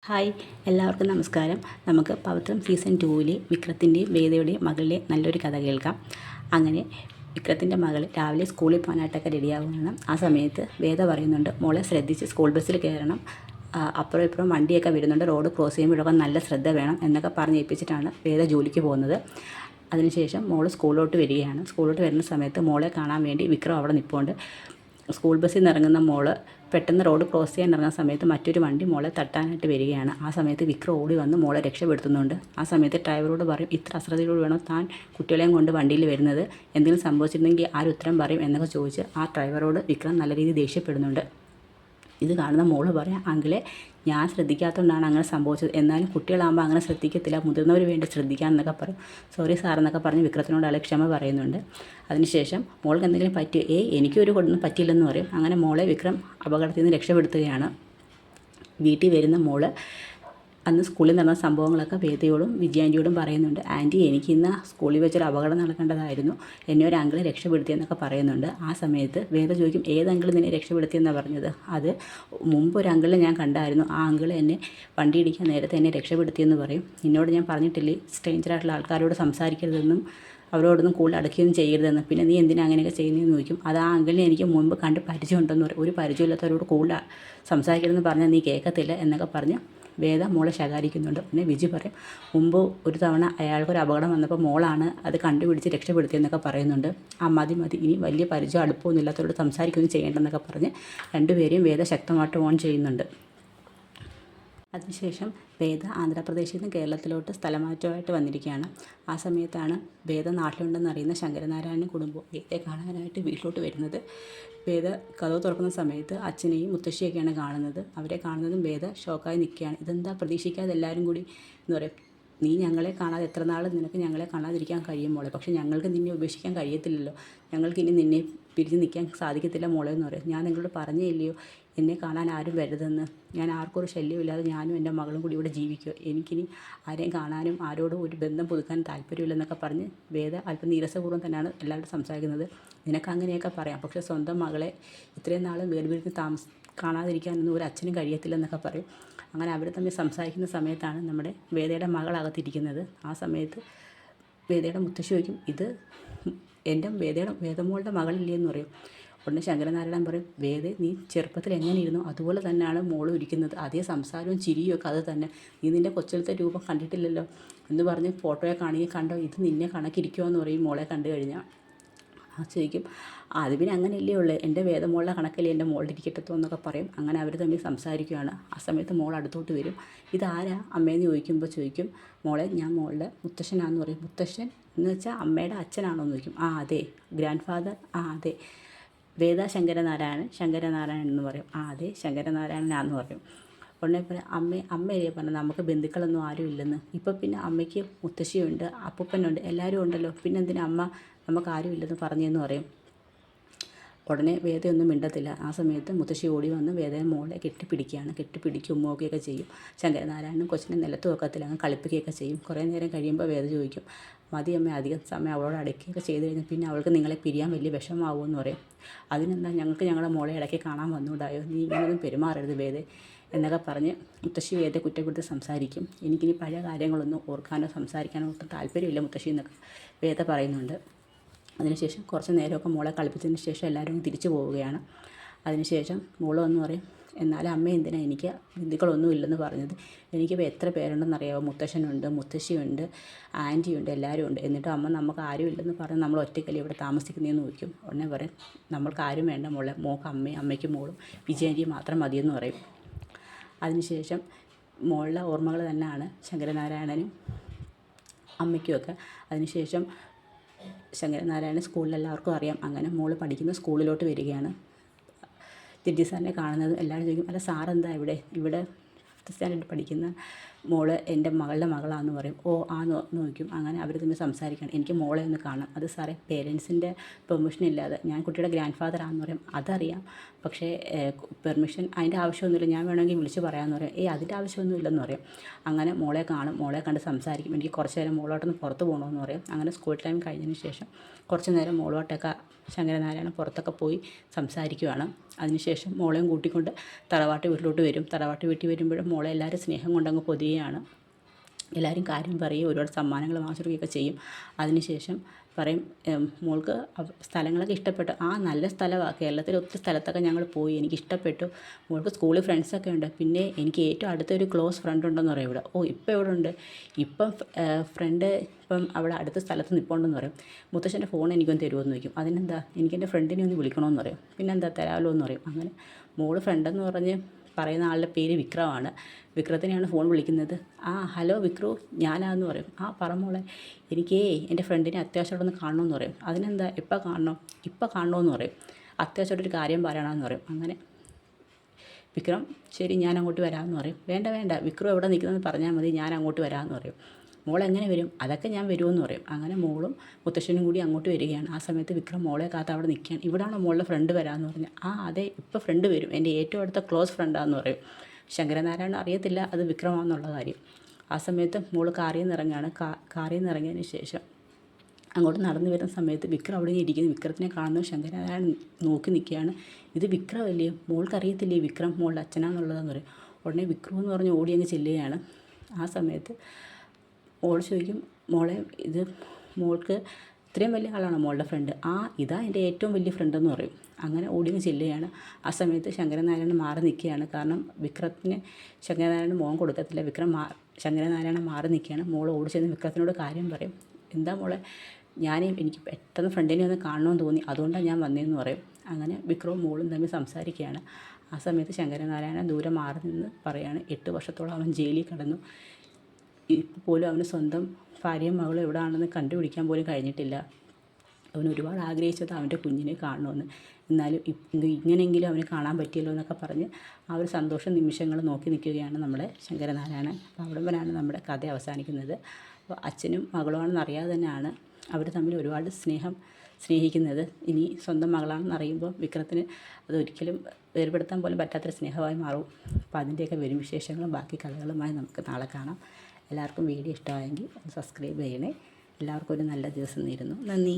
Hi, എല്ലാവർക്കും നമസ്കാരം. നമുക്ക് പവിത്രം സീസൺ 2 വിക്രത്തിൻ്റെയും വേദയുടെയും മകളിലെ നല്ലൊരു കഥ കേൾക്കാം. അങ്ങനെ വിക്രത്തിൻ്റെ മകൾ രാവിലെ സ്കൂളിൽ പോകാനായിട്ടൊക്കെ റെഡിയാവുകയാണ്. ആ സമയത്ത് വേദ പറയുന്നുണ്ട്, മോളെ ശ്രദ്ധിച്ച് സ്കൂൾ ബസ്സിൽ കയറണം, അപ്പുറം ഇപ്പുറം വണ്ടിയൊക്കെ വരുന്നുണ്ട്, റോഡ് ക്രോസ് ചെയ്യുമ്പോഴൊക്കെ നല്ല ശ്രദ്ധ വേണം എന്നൊക്കെ പറഞ്ഞ് ഏൽപ്പിച്ചിട്ടാണ് വേദ ജോലിക്ക് പോകുന്നത്. അതിനുശേഷം മോൾ സ്കൂളിലോട്ട് വരികയാണ്. സ്കൂളിലോട്ട് വരുന്ന സമയത്ത് മോളെ കാണാൻ വേണ്ടി വിക്രം അവിടെ നിൽപ്പുണ്ട്. സ്കൂൾ ബസ്സിൽ നിന്ന് ഇറങ്ങുന്ന മോള് പെട്ടെന്ന് റോഡ് ക്രോസ് ചെയ്യാൻ ഇറങ്ങുന്ന സമയത്ത് മറ്റൊരു വണ്ടി മോളെ തട്ടാനായിട്ട് വരികയാണ്. ആ സമയത്ത് വിക്രം ഓടി വന്ന് മോളെ രക്ഷപ്പെടുത്തുന്നുണ്ട്. ആ സമയത്ത് ഡ്രൈവറോട് പറയും, ഇത്ര അശ്രദ്ധയോട് വേണം താൻ കുട്ടികളെയും കൊണ്ട് വണ്ടിയിൽ വരുന്നത്, എന്തെങ്കിലും സംഭവിച്ചിട്ടുണ്ടെങ്കിൽ ആര് ഉത്തരം പറയും എന്നൊക്കെ ചോദിച്ച് ആ ഡ്രൈവറോട് വിക്രം നല്ല രീതിയിൽ ദേഷ്യപ്പെടുന്നുണ്ട്. ഇത് കാണുന്ന മോള് പറയാം, അങ്കിളെ ഞാൻ ശ്രദ്ധിക്കാത്തതുകൊണ്ടാണ് അങ്ങനെ സംഭവിച്ചത്, എന്നാലും കുട്ടികളാകുമ്പോൾ അങ്ങനെ ശ്രദ്ധിക്കത്തില്ല, മുതിർന്നവർ വേണ്ടി ശ്രദ്ധിക്കാമെന്നൊക്കെ പറയും. സോറി സാർ എന്നൊക്കെ പറഞ്ഞ് വിക്രത്തിനോട് അയാൾ ക്ഷമ പറയുന്നുണ്ട്. അതിനുശേഷം മോൾക്ക് എന്തെങ്കിലും പറ്റുമോ? എനിക്കൊരു ഒന്നും പറ്റില്ലെന്ന് പറയും. അങ്ങനെ മോളെ വിക്രം അപകടത്തിൽ നിന്ന് രക്ഷപ്പെടുത്തുകയാണ്. വീട്ടിൽ വരുന്ന മോള് അന്ന് സ്കൂളിൽ നടന്ന സംഭവങ്ങളൊക്കെ വേദയോടും വിജയാൻ്റിയോടും പറയുന്നുണ്ട്. ആൻറ്റി, എനിക്ക് ഇന്ന് സ്കൂളിൽ വെച്ചൊരു അപകടം നടക്കേണ്ടതായിരുന്നു, എന്നെ ഒരു അങ്കിളെ രക്ഷപ്പെടുത്തിയെന്നൊക്കെ പറയുന്നുണ്ട്. ആ സമയത്ത് വേദ ചോദിക്കും, ഏത് അങ്കിൾ നിന്നെ രക്ഷപ്പെടുത്തിയെന്നാണ് പറഞ്ഞത്? അത് മുമ്പ് ഒരു അങ്കിളിനെ ഞാൻ കണ്ടായിരുന്നു, ആ അങ്കിൾ എന്നെ വണ്ടി ഇടിക്കാൻ നേരത്തെ എന്നെ രക്ഷപ്പെടുത്തിയെന്ന് പറയും. നിന്നോട് ഞാൻ പറഞ്ഞിട്ടില്ലേ സ്ട്രേഞ്ചറായിട്ടുള്ള ആൾക്കാരോട് സംസാരിക്കരുതെന്നും അവരോടൊന്നും കൂടുതൽ അടുക്കുകയൊന്നും ചെയ്യരുതെന്ന്, പിന്നെ നീ എന്തിനാ അങ്ങനെയൊക്കെ ചെയ്യുന്നതെന്ന് ചോദിക്കും. അത് ആ അങ്കിളിനെ എനിക്ക് മുമ്പ് കണ്ട് പരിചയമുണ്ടെന്ന് പറയും. ഒരു പരിചയമില്ലാത്തവരോട് കൂടുതൽ സംസാരിക്കരുതെന്ന് പറഞ്ഞാൽ നീ കേൾക്കത്തില്ല എന്നൊക്കെ പറഞ്ഞ് വേദ മോളെ ശകാരിക്കുന്നുണ്ട്. പിന്നെ വിജി പറയും, മുമ്പ് ഒരു തവണ അയാൾക്കൊരു അപകടം വന്നപ്പോൾ മോളാണ് അത് കണ്ടുപിടിച്ച് രക്ഷപ്പെടുത്തിയെന്നൊക്കെ പറയുന്നുണ്ട്. ആ മതി ഇനി വലിയ പരിചയം അടുപ്പമൊന്നും ഇല്ലാത്തവരോട് സംസാരിക്കുകയൊന്നും ചെയ്യേണ്ടെന്നൊക്കെ പറഞ്ഞ് രണ്ടുപേരെയും വേദ ശക്തമായിട്ട് ഓൺ ചെയ്യുന്നുണ്ട്. അതിനുശേഷം വേദ ആന്ധ്രാപ്രദേശിൽ നിന്ന് കേരളത്തിലോട്ട് സ്ഥലമാറ്റമായിട്ട് വന്നിരിക്കുകയാണ്. ആ സമയത്താണ് വേദ നാട്ടിലുണ്ടെന്ന് അറിയുന്ന ശങ്കരനാരായണൻ കുടുംബം വേദയെ കാണാനായിട്ട് വീട്ടിലോട്ട് വരുന്നത്. വേദ കതവ് തുറക്കുന്ന സമയത്ത് അച്ഛനെയും മുത്തശ്ശിയൊക്കെയാണ് കാണുന്നത്. അവരെ കാണുന്നതും വേദ ഷോക്കായി നിൽക്കുകയാണ്. ഇതെന്താ പ്രതീക്ഷിക്കാതെ എല്ലാവരും കൂടി എന്ന് പറയും. നീ ഞങ്ങളെ കാണാതെ എത്ര നാൾ നിനക്ക് ഞങ്ങളെ കാണാതിരിക്കാൻ കഴിയും മോളെ, പക്ഷേ ഞങ്ങൾക്ക് നിന്നെ ഉപേക്ഷിക്കാൻ കഴിയത്തില്ലല്ലോ, ഞങ്ങൾക്ക് ഇനി നിന്നെ പിരിഞ്ഞ് നിൽക്കാൻ സാധിക്കത്തില്ല മോളെ എന്ന് പറയും. ഞാൻ നിങ്ങളോട് പറഞ്ഞേ ഇല്ലയോ എന്നെ കാണാൻ ആരും വരരുതെന്ന്, ഞാൻ ആർക്കും ഒരു ശല്യമില്ലാതെ ഞാനും എൻ്റെ മകളും കൂടി ഇവിടെ ജീവിക്കുക, എനിക്കിനി ആരെയും കാണാനും ആരോടും ഒരു ബന്ധം പുതുക്കാനും താല്പര്യമില്ലെന്നൊക്കെ പറഞ്ഞ് വേദ അല്പം നീരസപൂർവ്വം തന്നെയാണ് എല്ലാവരും സംസാരിക്കുന്നത്. നിനക്ക് അങ്ങനെയൊക്കെ പറയാം, പക്ഷേ സ്വന്തം മകളെ ഇത്രയും നാൾ വേർപിരിഞ്ഞ് കാണാതിരിക്കാനൊന്നും ഒരു അച്ഛനും കഴിയത്തില്ലെന്നൊക്കെ പറയും. അങ്ങനെ അവർ തമ്മിൽ സംസാരിക്കുന്ന സമയത്താണ് നമ്മുടെ വേദയുടെ മകളകത്തിരിക്കുന്നത്. ആ സമയത്ത് വേദയുടെ മുത്തശ്ശി ചോദിക്കും, ഇത് എൻ്റെ വേദമോളുടെ മകളില്ലേ എന്ന് പറയും. ഉടനെ ശങ്കരനാരായണൻ പറയും, വേദ നീ ചെറുപ്പത്തിൽ എങ്ങനെ ഇരുന്നു അതുപോലെ തന്നെയാണ് മോളും ഇരിക്കുന്നത്, അതേ സംസാരവും ചിരിയും ഒക്കെ അത് തന്നെ, നീ നിൻ്റെ കൊച്ചിലത്തെ രൂപം കണ്ടിട്ടില്ലല്ലോ എന്ന് പറഞ്ഞ് ഫോട്ടോയെ കാണുകയും കണ്ടോ ഇത് നിന്നെ കണക്കിരിക്കുമോ എന്ന് പറയും മോളെ കണ്ടു കഴിഞ്ഞാൽ. ആ ചോദിക്കും, അത് പിന്നെ അങ്ങനെയല്ലേ ഉള്ളൂ, എൻ്റെ വേദമോളുടെ കണക്കല്ലേ എൻ്റെ മോളുടെ ഇരിക്കട്ടോ എന്നൊക്കെ പറയും. അങ്ങനെ അവർ തമ്മിൽ സംസാരിക്കുകയാണ്. ആ സമയത്ത് മോൾ അടുത്തോട്ട് വരും. ഇതാരാ അമ്മയെന്ന് ചോദിക്കും, മോളെ ഞാൻ മോളുടെ മുത്തശ്ശനാണെന്ന് പറയും. മുത്തശ്ശൻ എന്ന് വെച്ചാൽ അമ്മയുടെ അച്ഛനാണോ എന്ന് ചോദിക്കും. ആ അതെ, ഗ്രാൻഡ് ഫാദർ, ആ അതെ, വേദ ശങ്കരനാരായണൻ എന്ന് പറയും. ആ അതെ, ശങ്കരനാരായണനാന്ന് പറയും. ഉടനെ പറയും, അമ്മയല്ലേ പറഞ്ഞു നമുക്ക് ബന്ധുക്കളൊന്നും ആരും ഇല്ലെന്ന്, ഇപ്പം പിന്നെ അമ്മയ്ക്ക് മുത്തശ്ശിയുണ്ട്, അപ്പൂപ്പനുണ്ട്, എല്ലാവരും ഉണ്ടല്ലോ, പിന്നെ എന്തിനാ അമ്മ നമുക്ക് ആരും ഇല്ലെന്ന് പറഞ്ഞതെന്ന് പറയും. ഉടനെ വേദയൊന്നും മിണ്ടത്തില്ല. ആ സമയത്ത് മുത്തശ്ശി ഓടി വന്ന് വേദയെ മോളെ കെട്ടിപ്പിടിക്കും, ഉമ്മയൊക്കെ ചെയ്യും. ശങ്കരനാരായണനും കൊച്ചിനെ നിലത്ത് വെക്കത്തില്ല, അങ്ങ് കളിപ്പിക്കുകയൊക്കെ ചെയ്യും. കുറേ നേരം കഴിയുമ്പോൾ വേദ ചോദിക്കും, മതി അമ്മ, അധികം സമയം അവളോട് അടയ്ക്കുകയൊക്കെ ചെയ്ത് കഴിഞ്ഞാൽ പിന്നെ അവൾക്ക് നിങ്ങളെ പിരിയാൻ വലിയ വിഷമാവുമെന്ന് പറയും. അതിനെന്താ, ഞങ്ങൾക്ക് ഞങ്ങളുടെ മോളെ ഇടയ്ക്ക് കാണാൻ വന്നുകൂടായോ, നീ ഇങ്ങനെയൊന്നും പെരുമാറരുത് വേദേ എന്നൊക്കെ പറഞ്ഞ് മുത്തശ്ശി വേദയെ കുറ്റപ്പെടുത്തി സംസാരിക്കും. എനിക്കിനി പഴയ കാര്യങ്ങളൊന്നും ഓർക്കാനോ സംസാരിക്കാനോ ഒട്ടും താല്പര്യമില്ല മുത്തശ്ശി എന്നൊക്കെ വേദ പറയുന്നുണ്ട്. അതിനുശേഷം കുറച്ച് നേരമൊക്കെ മോളെ കളിപ്പിച്ചതിന് ശേഷം എല്ലാവരും തിരിച്ചു പോവുകയാണ്. അതിനുശേഷം മോള് വന്ന് പറയും, എന്നാലും അമ്മ എന്തിനാണ് എനിക്ക് ബന്ധുക്കളൊന്നും ഇല്ലെന്ന് പറഞ്ഞത്, എനിക്കിപ്പോൾ എത്ര പേരുണ്ടെന്നറിയാമോ, മുത്തശ്ശനുണ്ട്, മുത്തശ്ശിയുണ്ട്, ആൻറ്റിയുണ്ട്, എല്ലാവരും ഉണ്ട്, എന്നിട്ട് അമ്മ നമുക്ക് ആരും ഇല്ലെന്ന് പറഞ്ഞ് നമ്മൾ ഒറ്റയ്ക്കല്ലേ ഇവിടെ താമസിക്കുന്നതെന്ന് ചോദിക്കും. ഉടനെ പറയും, നമ്മൾക്ക് ആരും വേണ്ട മോളെ, മോൾക്ക് അമ്മയ്ക്കും മോളും വിജയാൻ്റിയും മാത്രം മതിയെന്ന് പറയും. അതിനുശേഷം മോളുടെ ഓർമ്മകൾ തന്നെയാണ് ശങ്കരനാരായണനും അമ്മയ്ക്കുമൊക്കെ. അതിനുശേഷം ശങ്കരനാരായണൻ സ്കൂളിൽ എല്ലാവർക്കും അറിയാം. അങ്ങനെ മോള് പഠിക്കുന്ന സ്കൂളിലോട്ട് വരികയാണ്. ജഡ്ജി സാറിനെ കാണുന്നത് എല്ലാവരും ചോദിക്കും, അല്ല സാറെന്താ ഇവിടെ 5th സ്റ്റാൻഡേർഡിൽ പഠിക്കുന്ന മോള് എൻ്റെ മകളുടെ മകളാണെന്ന് പറയും. ഓ ആന്ന് ചോദിക്കും. അങ്ങനെ അവർ തമ്മിൽ സംസാരിക്കുകയാണ്. എനിക്ക് മോളെ ഒന്ന് കാണാം. അത് സാറേ പേരൻസിൻ്റെ പെർമിഷൻ ഇല്ലാതെ, ഞാൻ കുട്ടിയുടെ ഗ്രാൻഡ് ഫാദർ ആണെന്ന് പറയും. അതറിയാം, പക്ഷേ പെർമിഷൻ അതിൻ്റെ ആവശ്യമൊന്നുമില്ല, ഞാൻ വേണമെങ്കിൽ വിളിച്ച് പറയാമെന്ന് പറയും. അതിൻ്റെ ആവശ്യമൊന്നും ഇല്ലെന്ന് പറയും. അങ്ങനെ മോളെ കാണും, മോളെ കണ്ട് സംസാരിക്കും. എനിക്ക് കുറച്ച് നേരം മോളോട്ടൊന്ന് പുറത്ത് പോകണമെന്ന് പറയും. അങ്ങനെ സ്കൂൾ ടൈം കഴിഞ്ഞതിന് ശേഷം കുറച്ച് നേരം മോളോട്ടൊക്കെ ശങ്കരനാരായണൻ പുറത്തൊക്കെ പോയി സംസാരിക്കുവാണ്. അതിനുശേഷം മോളെയും കൂട്ടിക്കൊണ്ട് തറവാട്ട് വീട്ടിലോട്ട് വരും. തറവാട്ട് വീട്ടിൽ വരുമ്പോഴും മോളെ എല്ലാവരും സ്നേഹം കൊണ്ടങ്ങ് പൊതിയുകയാണ്. എല്ലാവരും കാര്യം പറയും, ഒരുപാട് സമ്മാനങ്ങൾ വാങ്ങിച്ചുകൊടുക്കുകയൊക്കെ ചെയ്യും. അതിനുശേഷം പറയും മോൾക്ക് സ്ഥലങ്ങളൊക്കെ ഇഷ്ടപ്പെട്ടു. ആ നല്ല സ്ഥലമാണ്, കേരളത്തിൽ ഒത്തിരി സ്ഥലത്തൊക്കെ ഞങ്ങൾ പോയി, എനിക്ക് ഇഷ്ടപ്പെട്ടു. മോൾക്ക് സ്കൂളിൽ ഫ്രണ്ട്സൊക്കെ ഉണ്ട്. പിന്നെ എനിക്ക് ഏറ്റവും അടുത്തൊരു ക്ലോസ് ഫ്രണ്ട് ഉണ്ടെന്ന് പറയും ഇവിടെ. ഓ ഇപ്പം എവിടെ ഉണ്ട്? ഇപ്പം ഫ്രണ്ട് ഇപ്പം അവിടെ അടുത്ത സ്ഥലത്ത് നിൽപ്പുണ്ടെന്ന് പറയും. മുത്തശ്ശൻ്റെ ഫോൺ എനിക്കൊന്ന് തരുമോയെന്ന് ചോദിക്കും. അതിനെന്താ, എനിക്കെൻ്റെ ഫ്രണ്ടിനെ ഒന്ന് വിളിക്കണമെന്ന് പറയും. പിന്നെന്താ തരാമല്ലോ എന്ന് പറയും. അങ്ങനെ മോള് ഫ്രണ്ടെന്ന് പറഞ്ഞ് പറയുന്ന ആളുടെ പേര് വിക്രമാണ്. വിക്രത്തിനെയാണ് ഫോൺ വിളിക്കുന്നത്. ആ ഹലോ വിക്രു, ഞാനാന്ന് പറയും. ആ പറ മോളെ, എനിക്ക് എൻ്റെ ഫ്രണ്ടിനെ അത്യാവശ്യമായിട്ടൊന്ന് കാണണമെന്ന് പറയും. അതിനെന്താ, എപ്പോൾ കാണണം? ഇപ്പം കാണണമെന്ന് പറയും. അത്യാവശ്യമായിട്ടൊരു കാര്യം പറയണമെന്ന് പറയും. അങ്ങനെ വിക്രം ശരി ഞാൻ അങ്ങോട്ട് വരാമെന്ന് പറയും. വേണ്ട വേണ്ട, വിക്രു എവിടെ നിൽക്കുന്നതെന്ന് പറഞ്ഞാൽ മതി, ഞാൻ അങ്ങോട്ട് വരാമെന്ന് പറയും. മോൾ എങ്ങനെ വരും? അതൊക്കെ ഞാൻ വരുമെന്ന് പറയും. അങ്ങനെ മോളും മുത്തശ്ശനും കൂടി അങ്ങോട്ട് വരികയാണ്. ആ സമയത്ത് വിക്രം മോളെ കാത്ത് അവിടെ നിൽക്കുകയാണ്. ഇവിടാണോ മോളുടെ ഫ്രണ്ട് വരാമെന്ന് പറഞ്ഞാൽ, ആ അതെ ഇപ്പോൾ ഫ്രണ്ട് വരും, എൻ്റെ ഏറ്റവും അടുത്ത ക്ലോസ് ഫ്രണ്ടാന്ന് പറയും. ശങ്കരനാരായണൻ അറിയത്തില്ല അത് വിക്രമാണെന്നുള്ള കാര്യം. ആ സമയത്ത് മോള് കാറിൽ നിന്ന് ഇറങ്ങുകയാണ്. കാറിൽ നിന്ന് ഇറങ്ങിയതിന് ശേഷം അങ്ങോട്ട് നടന്നു വരുന്ന സമയത്ത് വിക്രം അവിടെ ഇരിക്കുന്നു. വിക്രത്തിനെ കാണുന്നു. ശങ്കരനാരായണൻ നോക്കി നിൽക്കുകയാണ്. ഇത് വിക്രമല്ലേ? മോൾക്കറിയത്തില്ലേ വിക്രം മോളുടെ അച്ഛനാന്നുള്ളതെന്ന് പറയും. ഉടനെ വിക്രം എന്ന് പറഞ്ഞ് ഓടി അങ്ങ് ചെല്ലുകയാണ്. ആ സമയത്ത് മോൾ ചോദിക്കും, മോളെ ഇത് മോൾക്ക് ഇത്രയും വലിയ ആളാണോ മോളുടെ ഫ്രണ്ട്? ആ ഇതാ എൻ്റെ ഏറ്റവും വലിയ ഫ്രണ്ടെന്ന് പറയും. അങ്ങനെ ഓടിങ്ങ് ചെല്ലുകയാണ്. ആ സമയത്ത് ശങ്കരനാരായണൻ മാറി നിൽക്കുകയാണ്. കാരണം വിക്രത്തിന് ശങ്കരനാരായണൻ മോൻ കൊടുക്കത്തില്ല. ശങ്കരനാരായണൻ മാറി നിൽക്കുകയാണ്. മോൾ ഓടി ചെന്ന് വിക്രത്തിനോട് കാര്യം പറയും. എന്താ മോളെ, എനിക്ക് പെട്ടെന്ന് ഫ്രണ്ടിനെ ഒന്ന് കാണണമെന്ന് തോന്നി, അതുകൊണ്ടാണ് ഞാൻ വന്നതെന്ന് പറയും. അങ്ങനെ വിക്രവും മോളും തമ്മിൽ സംസാരിക്കുകയാണ്. ആ സമയത്ത് ശങ്കരനാരായണൻ ദൂരെ മാറി നിന്ന് പറയാണ്, 8 വർഷത്തോളം അവൻ ജയിലിൽ കിടന്നു. ഇപ്പോൾ പോലും അവന് സ്വന്തം ഭാര്യയും മകളും എവിടെയാണെന്ന് കണ്ടുപിടിക്കാൻ പോലും കഴിഞ്ഞിട്ടില്ല. അവൻ ഒരുപാട് ആഗ്രഹിച്ചത് അവൻ്റെ കുഞ്ഞിനെ കാണണമെന്ന്. എന്നാലും ഇങ്ങനെയെങ്കിലും അവന് കാണാൻ പറ്റിയല്ലോ എന്നൊക്കെ പറഞ്ഞ് ആ ഒരു സന്തോഷ നിമിഷങ്ങൾ നോക്കി നിൽക്കുകയാണ് നമ്മുടെ ശങ്കരനാരായണൻ. അപ്പോൾ അവിടെ വരെയാണ് നമ്മുടെ കഥ അവസാനിക്കുന്നത്. അപ്പോൾ അച്ഛനും മകളുമാണെന്ന് അറിയാതെ തന്നെയാണ് അവർ തമ്മിൽ ഒരുപാട് സ്നേഹിക്കുന്നത്. ഇനി സ്വന്തം മകളാണെന്ന് അറിയുമ്പോൾ വിക്രത്തിന് അതൊരിക്കലും വേർപെടുത്താൻ പോലും പറ്റാത്തൊരു സ്നേഹമായി മാറും. അപ്പോൾ അതിൻ്റെയൊക്കെ വരും വിശേഷങ്ങളും ബാക്കി കഥകളുമായി നമുക്ക് നാളെ കാണാം. എല്ലാവർക്കും വീഡിയോ ഇഷ്ടമായെങ്കിൽ സബ്സ്ക്രൈബ് ചെയ്യണേ. എല്ലാവർക്കും ഒരു നല്ല ദിവസം നേരുന്നു. നന്ദി.